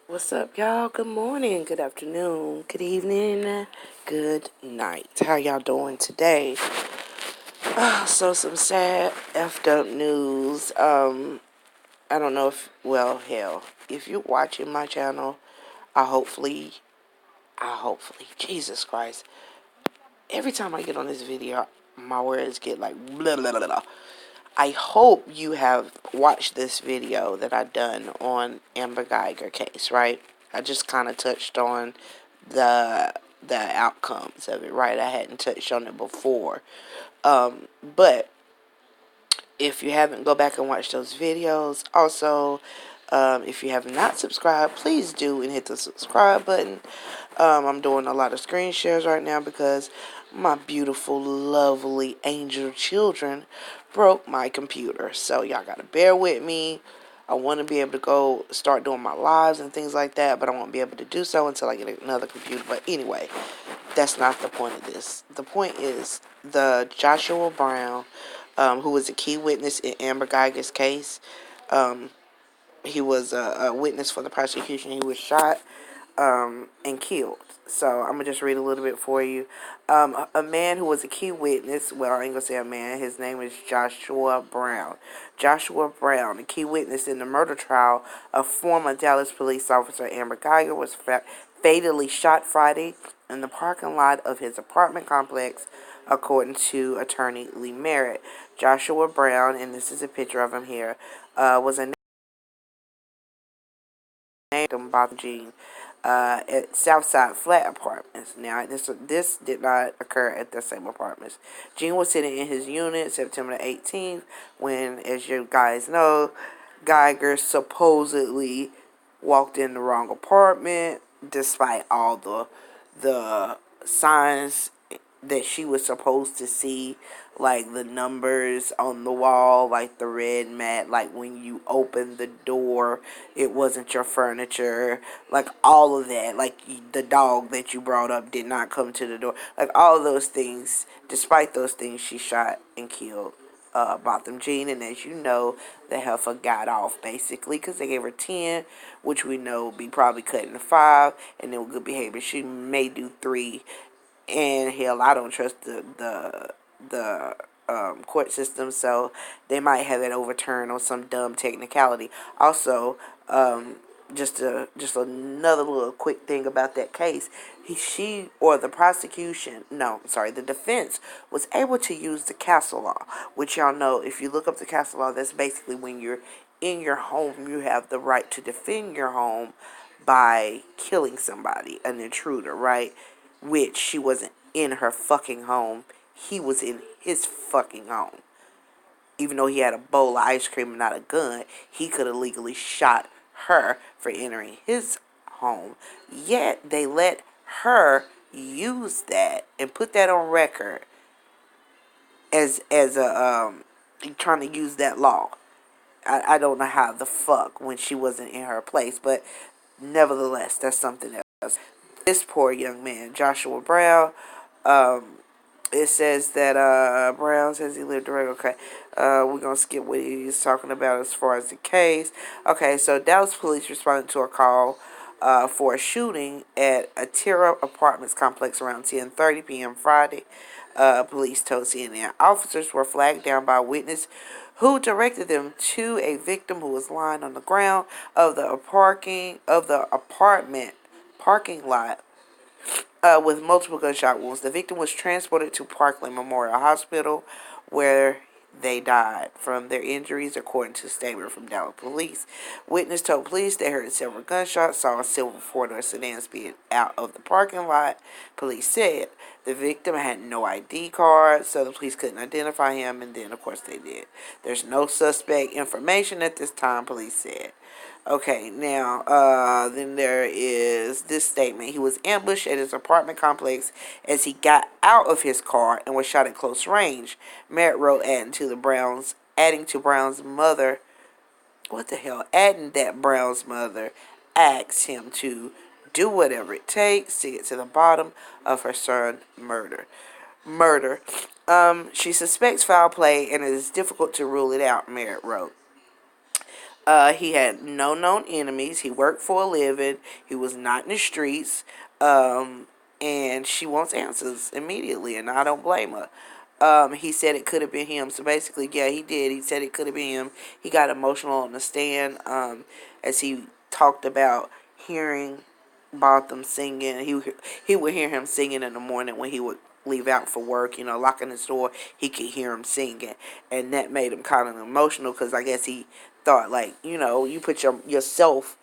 What's up, y'all? Good morning, good afternoon, good evening, good night. How y'all doing today? So some sad effed up news. I don't know hell, if you're watching my channel, I hopefully, Jesus Christ. Every time I get on this video, my words get like blah, blah, blah, blah. I hope you have watched this video that I done on Amber Guyger case, right? I just kind of touched on the the outcomes of it, right? I hadn't touched on it before. But if you haven't, go back and watch those videos. Also, if you have not subscribed, please do and hit the subscribe button. I'm doing a lot of screen shares right now because my beautiful, lovely angel children broke my computer. So y'all gotta bear with me. I want to be able to go start doing my lives and things like that, but I won't be able to do so until I get another computer. But anyway, that's not the point of this. The point is the Joshua Brown, who was a key witness in Amber Guyger's case. Um, he was a witness for the prosecution. He was shot and killed. So I'm going to just read a little bit for you. A man who was a key witness, well, I ain't going to say a man, his name is Joshua Brown. Joshua Brown, a key witness in the murder trial of former Dallas police officer Amber Guyger, was fatally shot Friday in the parking lot of his apartment complex, according to attorney Lee Merritt. Joshua Brown, and this is a picture of him here, was a named by Gene at Southside Flat Apartments. Now, this did not occur at the same apartments. Gene was sitting in his unit September 18th when, as you guys know, Guyger supposedly walked in the wrong apartment, despite all the signs that she was supposed to see, like the numbers on the wall, like the red mat, like when you open the door, it wasn't your furniture, like all of that, like the dog that you brought up did not come to the door, like all of those things. Despite those things, she shot and killed Botham Jean, and as you know, the heifer got off basically because they gave her 10, which we know would be probably cut into 5, and then with good behavior, she may do 3. And hell, I don't trust the court system, so they might have it overturned on some dumb technicality. Also, just another little quick thing about that case. She or the prosecution, no, sorry, the defense was able to use the castle law, which y'all know. If you look up the castle law, that's basically when you're in your home, you have the right to defend your home by killing somebody, an intruder, right? Which she wasn't in her fucking home. He was in his fucking home. Even though he had a bowl of ice cream and not a gun, he could have legally shot her for entering his home. Yet they let her use that and put that on record as a trying to use that law. I don't know how the fuck when she wasn't in her place, but nevertheless, that's something else. This poor young man, Joshua Brown, it says that Brown says he lived direct. Okay, we're gonna skip what he's talking about as far as the case. Okay, so Dallas police responded to a call for a shooting at a Tira Apartments complex around 10:30 p.m. Friday. Police told CNN officers were flagged down by a witness who directed them to a victim who was lying on the ground of the apartment parking lot with multiple gunshot wounds. The victim was transported to Parkland Memorial Hospital, where they died from their injuries, according to a statement from Dallas police. Witness told police they heard several gunshots, saw a silver four-door sedan speed out of the parking lot. Police said the victim had no ID card, so the police couldn't identify him, and then, of course, they did. There's no suspect information at this time, police said. Okay, now, then there is this statement. He was ambushed at his apartment complex as he got out of his car and was shot at close range. Merritt wrote, adding to Brown's mother, what the hell, adding that Brown's mother asked him to do whatever it takes to get to the bottom of her son's murder. She suspects foul play and it is difficult to rule it out, Merritt wrote. He had no known enemies. He worked for a living. He was not in the streets. Um, and she wants answers immediately, and I don't blame her. He said it could have been him. So basically, yeah, he did. He said it could have been him. He got emotional on the stand as he talked about hearing Botham singing. He would hear him singing in the morning when he would leave out for work, locking his door. He could hear him singing, and that made him kind of emotional because I guess he thought, like, you put yourself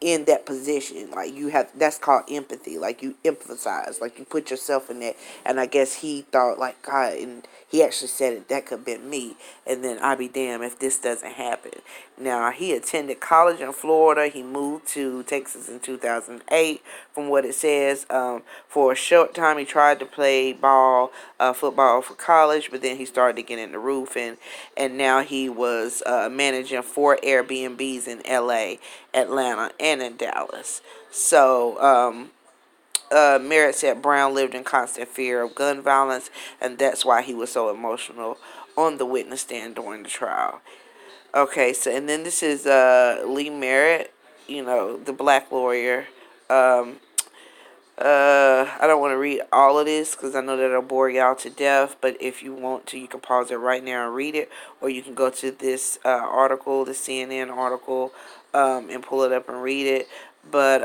in that position, like you have, that's called empathy, like you emphasize, like you put yourself in that. And I guess he thought, like, God, and he actually said it, that could have been me, and then I'll be damned if this doesn't happen. Now, he attended college in Florida. He moved to Texas in 2008 from what it says. For a short time he tried to play football for college, but then he started to get into roofing, and now he was managing 4 Airbnbs in LA, Atlanta, and in Dallas. So Merritt said Brown lived in constant fear of gun violence, and that's why he was so emotional on the witness stand during the trial. Okay, so and then this is Lee Merritt, the black lawyer. Um, I don't want to read all of this because I know that'll bore y'all to death. But if you want to, you can pause it right now and read it, or you can go to this article, the CNN article, and pull it up and read it. But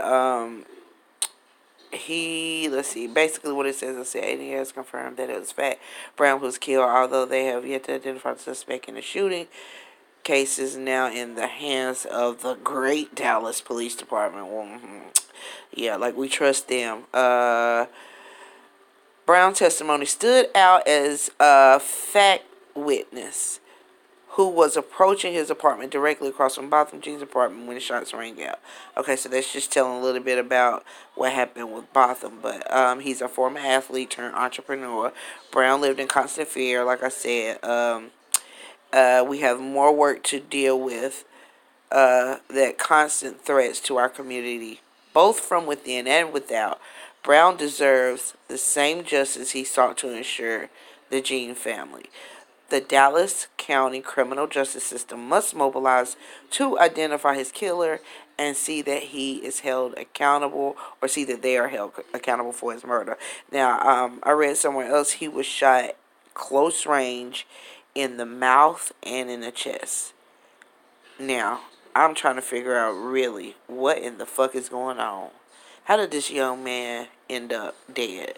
let's see, basically what it says, it said 80 years confirmed that it was fact. Brown was killed, although they have yet to identify the suspect in the shooting. Case is now in the hands of the great Dallas Police Department. Yeah, like we trust them. Brown testimony stood out as a fact witness who was approaching his apartment directly across from Botham Jean's apartment when the shots rang out. Okay, so that's just telling a little bit about what happened with Botham. But he's a former athlete turned entrepreneur. Brown lived in constant fear, like I said. We have more work to deal with, that constant threats to our community, both from within and without. Brown deserves the same justice he sought to ensure the Jean family. The Dallas County criminal justice system must mobilize to identify his killer and see that he is held accountable, or see that they are held accountable for his murder. Now, I read somewhere else he was shot close range in the mouth and in the chest. Now, I'm trying to figure out really what in the fuck is going on. How did this young man end up dead?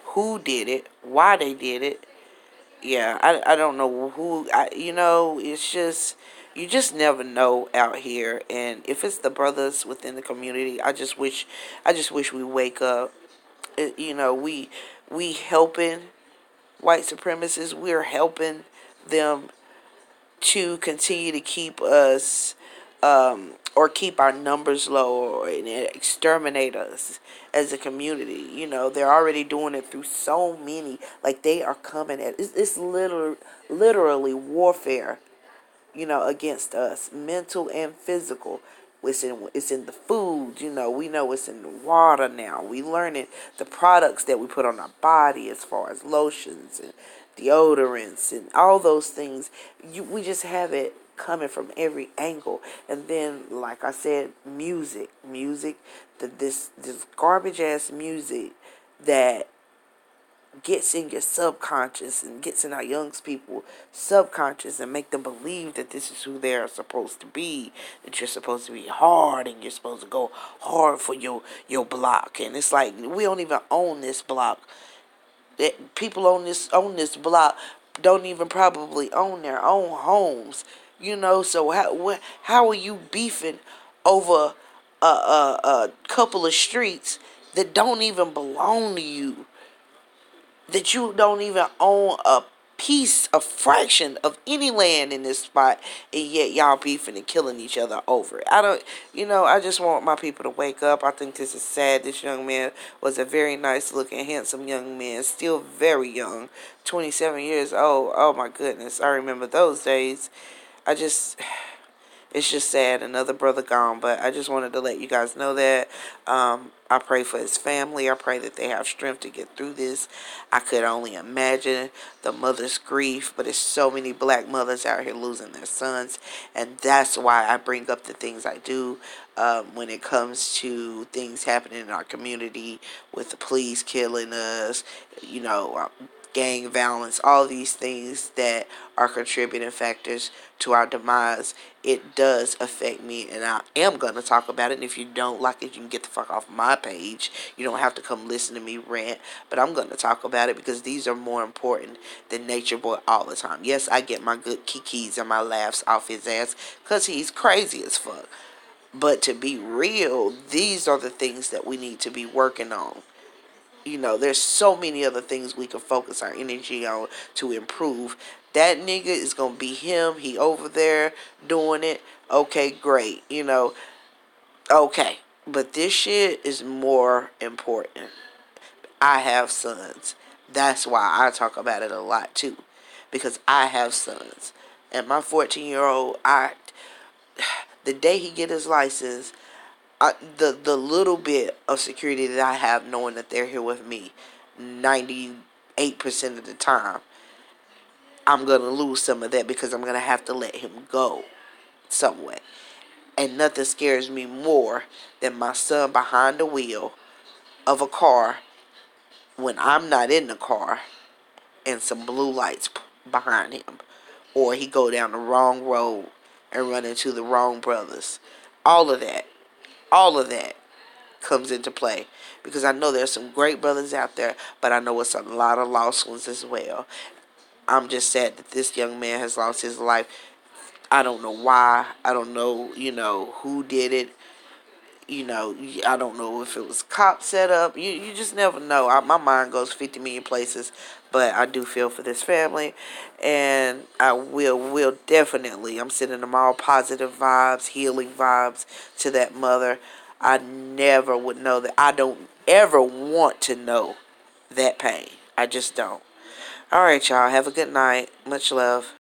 Who did it? Why they did it? Yeah, I don't know who. It's just, you just never know out here. And if it's the brothers within the community, I just wish we wake up. We helping white supremacists. We're helping them to continue to keep us, or keep our numbers low, or and exterminate us as a community. They're already doing it through so many. Like, they are coming at it's literally warfare, against us, mental and physical. It's in the food, we know it's in the water now. We learning the products that we put on our body, as far as lotions and deodorants and all those things. We just have it coming from every angle. And then, like I said, music, this garbage ass music that gets in your subconscious and gets in our young people subconscious and make them believe that this is who they're supposed to be, that you're supposed to be hard and you're supposed to go hard for your block. And it's like, we don't even own this block. That people on this block don't even probably own their own homes. So how are you beefing over a couple of streets that don't even belong to you, that you don't even own a fraction of any land in this spot, and yet y'all beefing and killing each other over it? I just want my people to wake up. I think this is sad. This young man was a very nice looking, handsome young man, still very young, 27 years old. Oh my goodness, I remember those days. I just, It's just sad, another brother gone. But I just wanted to let you guys know that. I pray for his family. I pray that they have strength to get through this. I could only imagine the mother's grief, but it's so many black mothers out here losing their sons, and that's why I bring up the things I do when it comes to things happening in our community with the police killing us, gang violence, all these things that are contributing factors to our demise. It does affect me, and I am going to talk about it. And if you don't like it, you can get the fuck off my page. You don't have to come listen to me rant, but I'm going to talk about it because these are more important than Nature Boy all the time. Yes, I get my good kikis and my laughs off his ass because he's crazy as fuck. But to be real, these are the things that we need to be working on. There's so many other things we can focus our energy on to improve. That nigga is gonna be him. He over there doing it. Okay, great. Okay. But this shit is more important. I have sons. That's why I talk about it a lot too. Because I have sons. And my 14-year-old, the day he get his license, the little bit of security that I have knowing that they're here with me 98% of the time, I'm going to lose some of that because I'm going to have to let him go somewhat. And nothing scares me more than my son behind the wheel of a car when I'm not in the car and some blue lights behind him. Or he go down the wrong road and run into the wrong brothers. All of that. All of that comes into play because I know there's some great brothers out there, but I know it's a lot of lost ones as well. I'm just sad that this young man has lost his life. I don't know why. I don't know, who did it. I don't know if it was cop set up. You just never know. My mind goes 50 million places, but I do feel for this family, and I will definitely. I'm sending them all positive vibes, healing vibes to that mother. I never would know that. I don't ever want to know that pain. I just don't. All right, y'all. Have a good night. Much love.